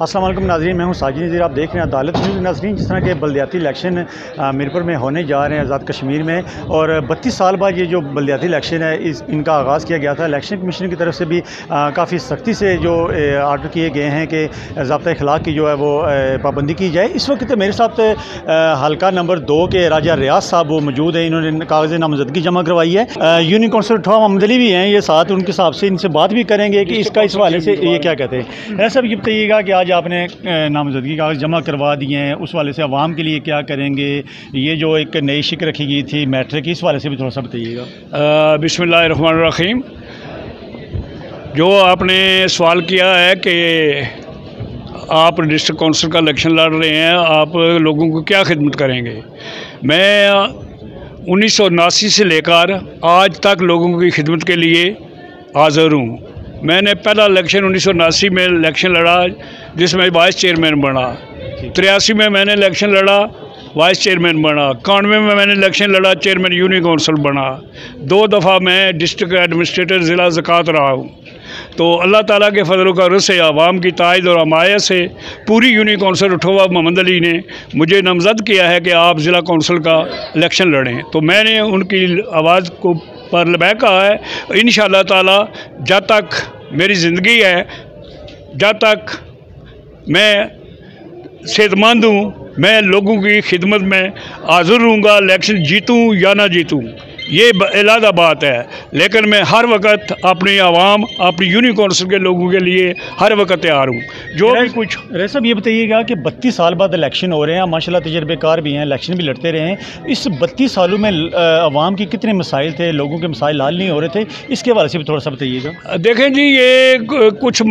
अस्सलाम वालेकुम नाज़रीन, मैं हूं साजिद नज़ीर। आप देख रहे हैं अदालत न्यूज़। नाज़रीन, जिस तरह के बलदियाती इलेक्शन मीरपुर में होने जा रहे हैं आज़ाद कश्मीर में, और 32 साल बाद ये जो बलदियाती इलेक्शन है इनका आगाज़ किया गया था। इलेक्शन कमीशन की तरफ से भी काफ़ी सख्ती से जो आर्डर किए गए हैं कि ज़ाब्ता अखलाक की जो है वो पाबंदी की जाए। इस वक्त मेरे साथ हल्का नंबर 2 के राजा रियाज साहब वो मौजूद हैं। इन्होंने कागज़ नामजदगी जमा करवाई है। यूनियन कौंसिल उठवा मोहम्मद अली भी हैं ये साथ। उनके हिसाब से इनसे बात भी करेंगे कि इसका इस हवाले से ये क्या कहते हैं। ऐसा भी ये बताइएगा कि आज आपने नामजदगी कागज़ जमा करवा दिए हैं, उस वाले से आवाम के लिए क्या करेंगे। ये जो एक नई शिक रखी गई थी मैट्रिक की, इस वाले से भी थोड़ा सा बताइएगा। बिस्मिल्लाहिर्रहमानिर्रहीम। जो आपने सवाल किया है कि आप डिस्ट्रिक्ट काउंसिल का इलेक्शन लड़ रहे हैं, आप लोगों को क्या खिदमत करेंगे। मैं 1979 से लेकर आज तक लोगों की खिदमत के लिए हाज़िर हूँ। मैंने पहला इलेक्शन 1979 में इलेक्शन लड़ा जिसमें वाइस चेयरमैन बना। 83 में मैंने इलेक्शन लड़ा, वाइस चेयरमैन बना। 91 में मैंने इलेक्शन लड़ा, चेयरमैन यूनियन काउंसिल बना। 2 दफ़ा मैं डिस्ट्रिक्ट एडमिनिस्ट्रेटर ज़िला ज़कात रहा हूँ। तो अल्लाह ताला के फजल करम से, आवाम की तायद और हमायत से पूरी यूनियन काउंसिल उठवा मोहम्मद अली ने मुझे नामज़द किया है कि आप ज़िला काउंसिल का इलेक्शन लड़ें। तो मैंने उनकी आवाज़ को पर लबैक कहा है। इंशाअल्लाह ताला जब तक मेरी ज़िंदगी है, जब तक मैं सेहतमंद हूँ, मैं लोगों की खिदमत में हाज़िर रहूँगा। इलेक्शन जीतूँ या ना जीतूँ ये अलग बात है, लेकिन मैं हर वक्त अपनी आवाम, अपनी यूनियन काउंसिल के लोगों के लिए हर वक्त तैयार हूँ। जो भी कुछ रह साहब ये बताइएगा कि 32 साल बाद इलेक्शन हो रहे हैं, माशाल्लाह तजर्बेकार भी हैं, इलेक्शन भी लड़ते रहे हैं। इस 32 सालों में आवाम की कितने मसाइल थे, लोगों के मसाइल हल नहीं हो रहे थे, इसके हवाले से भी थोड़ा सा बताइएगा। देखें जी, ये कुछ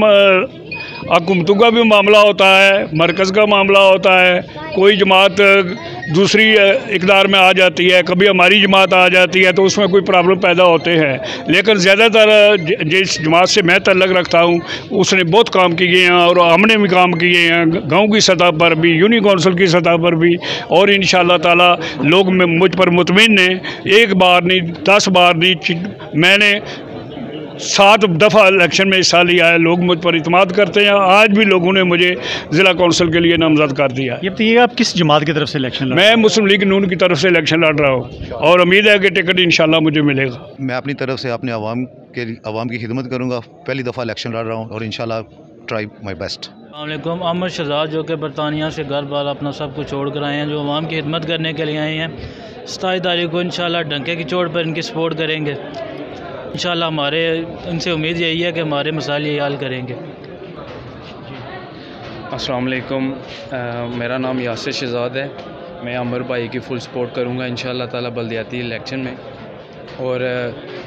हुकूमतों का भी मामला होता है, मरकज़ का मामला होता है। कोई जमात दूसरी इक़्तिदार में आ जाती है, कभी हमारी जमात आ जाती है, तो उसमें कोई प्रॉब्लम पैदा होते हैं। लेकिन ज़्यादातर जिस जमात से मैं तल्लुक़ रखता हूँ उसने बहुत काम किए हैं, और हमने भी काम किए हैं गांव की सतह पर भी, यूनियन काउंसिल की सतह पर भी। और इंशाअल्लाह ताला लोग मुझ पर मुतमिन हैं। 1 बार नहीं, 10 बार नहीं, मैंने 7 दफ़ा इलेक्शन में हिस्सा लिया है। लोग मुझ पर इत्मीनान करते हैं। आज भी लोगों ने मुझे ज़िला काउंसिल के लिए नामज़द कर दिया। ये बताइएगा आप किस जमात की तरफ से इलेक्शन लड़ रहे हैं। मैं मुस्लिम लीग नून की तरफ से इलेक्शन लड़ रहा हूँ, और उम्मीद है कि टिकट इंशाल्लाह मुझे मिलेगा। मैं अपनी तरफ से अपने आवाम की खिदमत करूँगा। पहली दफ़ा इलेक्शन लड़ रहा हूँ और इंशाल्लाह ट्राई माई बेस्ट। अस्सलामुअलैकुम। अहमद शहजाद, जो कि बरतानिया से घर बार अपना सब कुछ छोड़ कर आए हैं, जो आवाम की खिदमत करने के लिए आए हैं। 27 तारीख को इंशाल्लाह डंके की चोट पर इनकी सपोर्ट करेंगे। इंशाल्लाह हमारे इनसे उम्मीद यही है कि हमारे मसाइल ये हल करेंगे। अस्सलाम वालेकुम। मेरा नाम यासिर शहजाद है। मैं अमर भाई की फुल सपोर्ट करूँगा इंशाल्लाह ताला बल्दियाती इलेक्शन में, और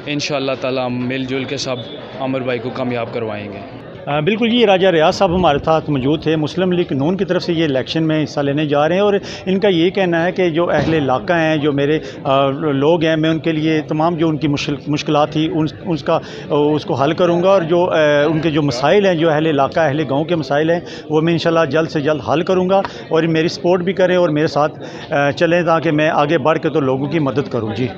इंशाल्लाह ताला हम मिलजुल के सब अमर भाई को कामयाब करवाएंगे। बिल्कुल, ये राजा रियाज साहब हमारे साथ मौजूद थे। मुस्लिम लीग नून की तरफ से ये इलेक्शन में हिस्सा लेने जा रहे हैं, और इनका ये कहना है कि जो अहले इलाका हैं, जो मेरे लोग हैं, मैं उनके लिए तमाम जो उनकी मुश्किलात थी उसको हल करूँगा, और जो उनके जो मसाइल हैं, जो अहले इलाका, अहले गाँव के मसाइल हैं, वो मैं इंशाल्लाह जल्द से जल्द हल करूँगा। और मेरी सपोर्ट भी करें और मेरे साथ चलें ताकि मैं आगे बढ़ के तो लोगों की मदद करूँ। जी।